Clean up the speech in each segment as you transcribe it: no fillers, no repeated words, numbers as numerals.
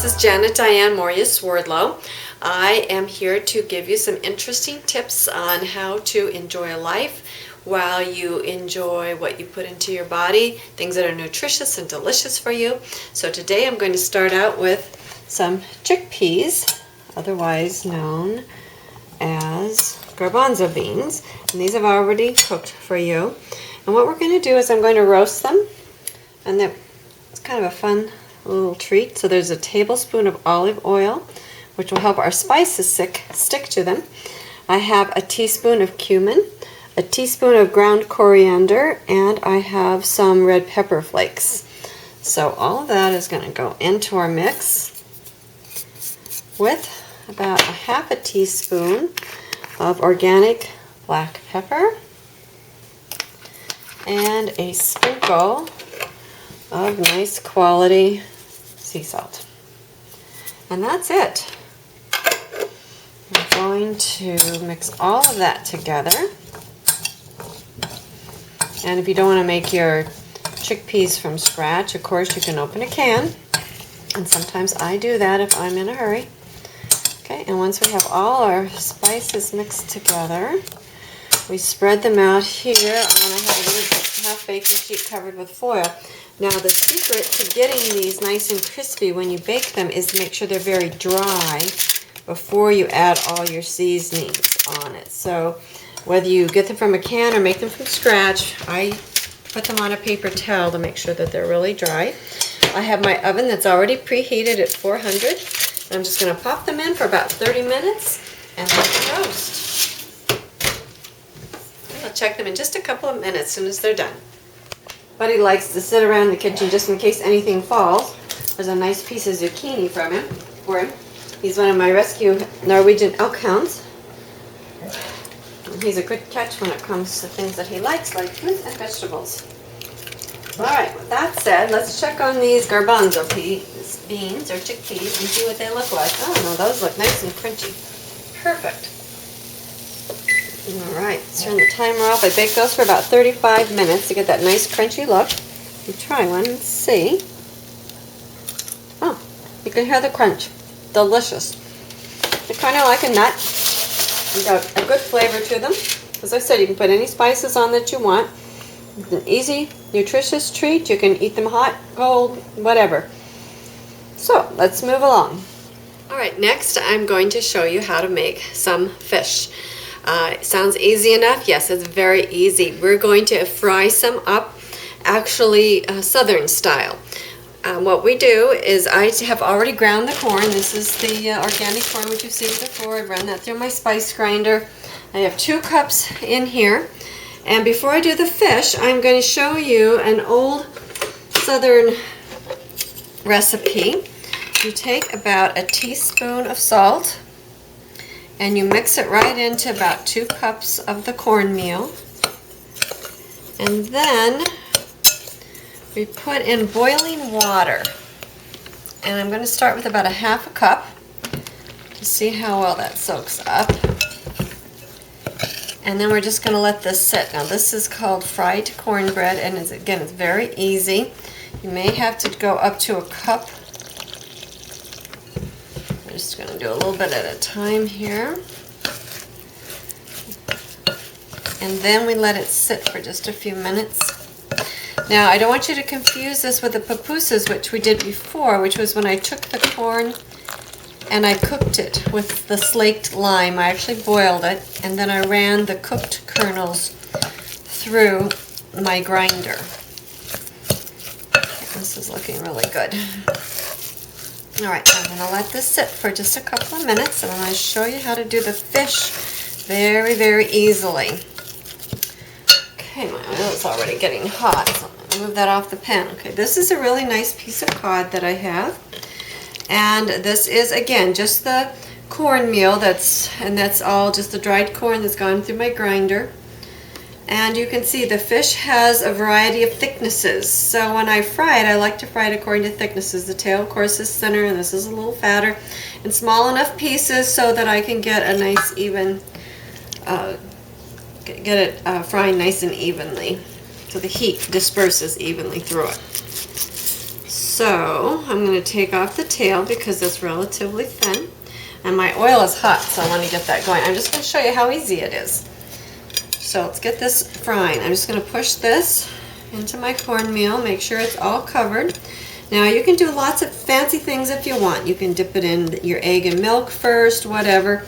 this is Diane Mourglia-Swerdlow. I am here to give you some interesting tips on how to enjoy life while you enjoy what you put into your body, things that are nutritious and delicious for you. So today I'm going to start out with some chickpeas, otherwise known as garbanzo beans. And these I've already cooked for you. And what we're going to do is I'm going to roast them. And it's kind of a fun little treat. So there's a tablespoon of olive oil, which will help our spices stick to them. I have a teaspoon of cumin, a teaspoon of ground coriander, and I have some red pepper flakes. So all of that is going to go into our mix with about a half a teaspoon of organic black pepper and a sprinkle of nice quality sea salt. And that's it. I'm going to mix all of that together. And if you don't want to make your chickpeas from scratch, of course you can open a can. And sometimes I do that if I'm in a hurry. Okay, and once we have all our spices mixed together, we spread them out here on, I have a little half baking sheet covered with foil. Now the secret to getting these nice and crispy when you bake them is to make sure they're very dry before you add all your seasonings on it. So whether you get them from a can or make them from scratch, I put them on a paper towel to make sure that they're really dry. I have my oven that's already preheated at 400. I'm just going to pop them in for about 30 minutes and let them roast. I'll check them in just a couple of minutes as soon as they're done. Buddy likes to sit around the kitchen just in case anything falls. There's a nice piece of zucchini for him. He's one of my rescue Norwegian elk hounds. And he's a good catch when it comes to things that he likes, like fruits and vegetables. Alright, with that said, let's check on these garbanzo beans or chickpeas and see what they look like. Oh no, those look nice and crunchy. Perfect. Alright, let's turn the timer off. I bake those for about 35 minutes to get that nice crunchy look. You try one and see. Oh, you can hear the crunch. Delicious. They're kind of like a nut. They've got a good flavor to them. As I said, you can put any spices on that you want. It's an easy, nutritious treat. You can eat them hot, cold, whatever. So, let's move along. Alright, next I'm going to show you how to make some fish. It sounds easy enough? Yes, it's very easy. We're going to fry some up, actually southern style. What we do is I have already ground the corn. This is the organic corn which you've seen before. I run that through my spice grinder. I have 2 cups in here. And before I do the fish, I'm going to show you an old southern recipe. You take about a teaspoon of salt and you mix it right into about 2 cups of the cornmeal. And then we put in boiling water. And I'm going to start with about a half a cup to see how well that soaks up. And then we're just going to let this sit. Now this is called fried cornbread, and again, it's very easy. You may have to go up to a cup. I'm just going to do a little bit at a time here. And then we let it sit for just a few minutes. Now I don't want you to confuse this with the pupusas, which we did before, which was when I took the corn and I cooked it with the slaked lime. I actually boiled it, and then I ran the cooked kernels through my grinder. This is looking really good. Alright, I'm going to let this sit for just a couple of minutes, and I'm going to show you how to do the fish very, very easily. Okay, my oil is already getting hot, so I'm going to move that off the pan. Okay, this is a really nice piece of cod that I have. And this is, again, just the cornmeal, that's all just the dried corn that's gone through my grinder. And you can see the fish has a variety of thicknesses. So when I fry it, I like to fry it according to thicknesses. The tail, of course, is thinner, and this is a little fatter. And small enough pieces so that I can get a nice even, get it frying nice and evenly. So the heat disperses evenly through it. So I'm going to take off the tail because it's relatively thin. And my oil is hot, so I want to get that going. I'm just going to show you how easy it is. So let's get this frying. I'm just going to push this into my cornmeal, make sure it's all covered. Now you can do lots of fancy things if you want. You can dip it in your egg and milk first, whatever.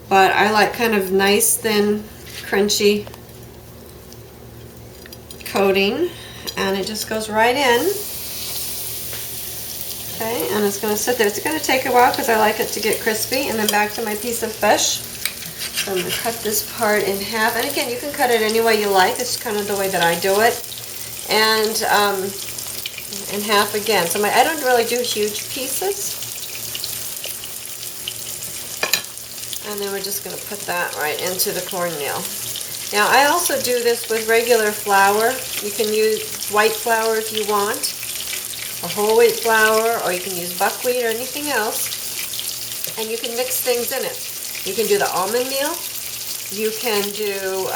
But I like kind of nice, thin, crunchy coating. And it just goes right in. Okay, and it's going to sit there. It's going to take a while because I like it to get crispy. And then back to my piece of fish. So I'm going to cut this part in half. And again, you can cut it any way you like. It's kind of the way that I do it. And in half again. So I don't really do huge pieces. And then we're just going to put that right into the cornmeal. Now I also do this with regular flour. You can use white flour if you want. A whole wheat flour, or you can use buckwheat or anything else, and you can mix things in it. You can do the almond meal, you can do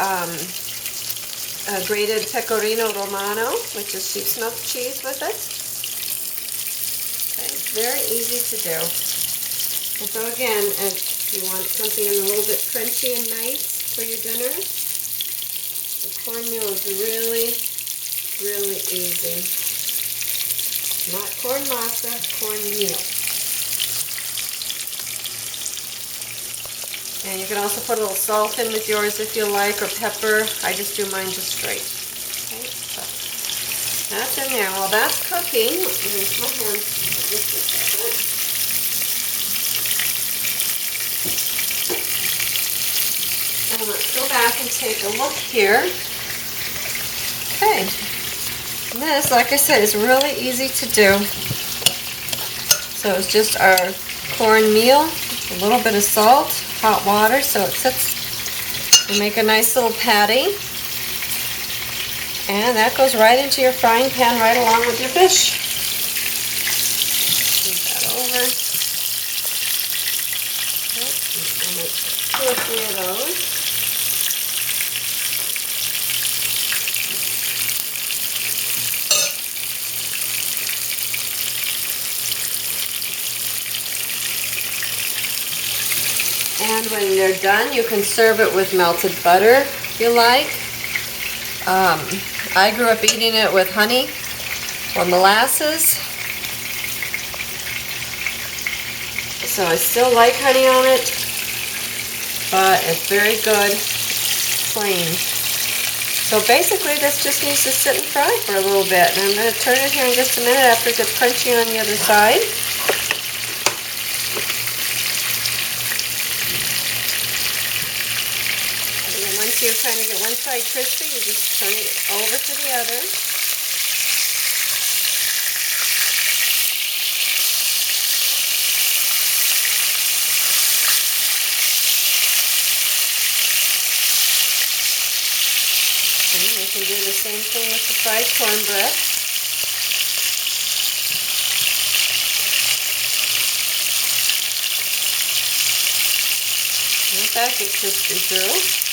grated pecorino romano, which is sheep's milk cheese with it. Okay, it's very easy to do. And so again, if you want something a little bit crunchy and nice for your dinner, the cornmeal is really, really easy. Not corn masa, cornmeal. And you can also put a little salt in with yours if you like, or pepper. I just do mine just straight. Okay, so that's in there. While that's cooking, here's my hands just a second. And let's go back and take a look here. Okay. And this, like I said, is really easy to do. So it's just our cornmeal, a little bit of salt, hot water, so it sits and make a nice little patty. And that goes right into your frying pan right along with your fish. Move that over. I'll make 2 or 3 of those. And when they're done, you can serve it with melted butter if you like. I grew up eating it with honey or molasses. So I still like honey on it, but it's very good plain. So basically this just needs to sit and fry for a little bit. And I'm going to turn it here in just a minute after it gets crunchy on the other side. Once you're trying to get one side crispy, you just turn it over to the other. And you can do the same thing with the fried cornbread. Let that get crispy through.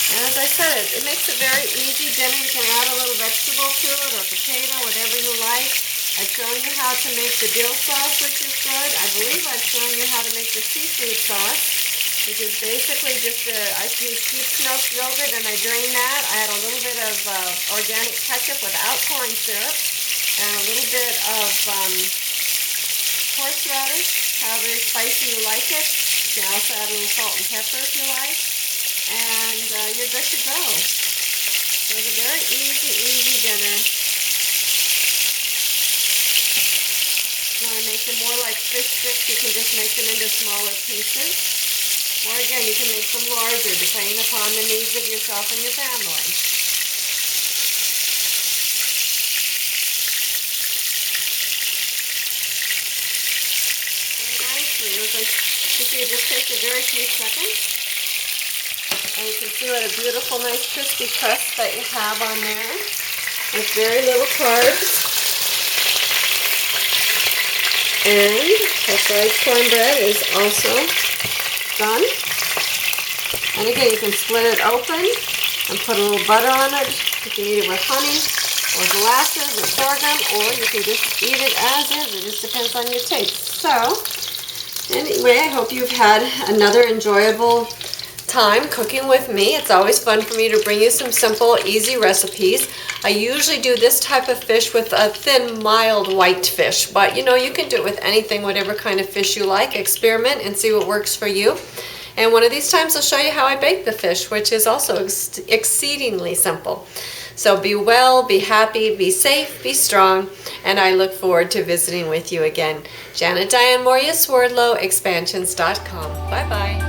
And as I said, it makes a very easy dinner. You can add a little vegetable to it, or potato, whatever you like. I've shown you how to make the dill sauce, which is good. I believe I've shown you how to make the seafood sauce, which is basically just I use sheep's milk yogurt and I drain that. I add a little bit of organic ketchup without corn syrup, and a little bit of horseradish, however spicy you like it. You can also add a little salt and pepper if you like. And you're good to go. So it's a very easy dinner. If you want to make them more like fish sticks, you can just make them into smaller pieces. Or again, you can make them larger, depending upon the needs of yourself and your family. Very nicely. You see, it just takes a very few seconds. And you can see what a beautiful, nice, crispy crust that you have on there with very little carbs. And the fried cornbread is also done. And again, you can split it open and put a little butter on it. You can eat it with honey or glasses or sorghum, or you can just eat it as is. It just depends on your taste. So, anyway, I hope you've had another enjoyable time cooking with me. It's always fun for me to bring you some simple, easy recipes. I usually do this type of fish with a thin, mild white fish, but you know, you can do it with anything, whatever kind of fish you like. Experiment and see what works for you. And one of these times I'll show you how I bake the fish, which is also exceedingly simple. So be well, be happy, be safe, be strong, and I look forward to visiting with you again. Janet Diane Mourglia-Swerdlow, expansions.com. Bye-bye.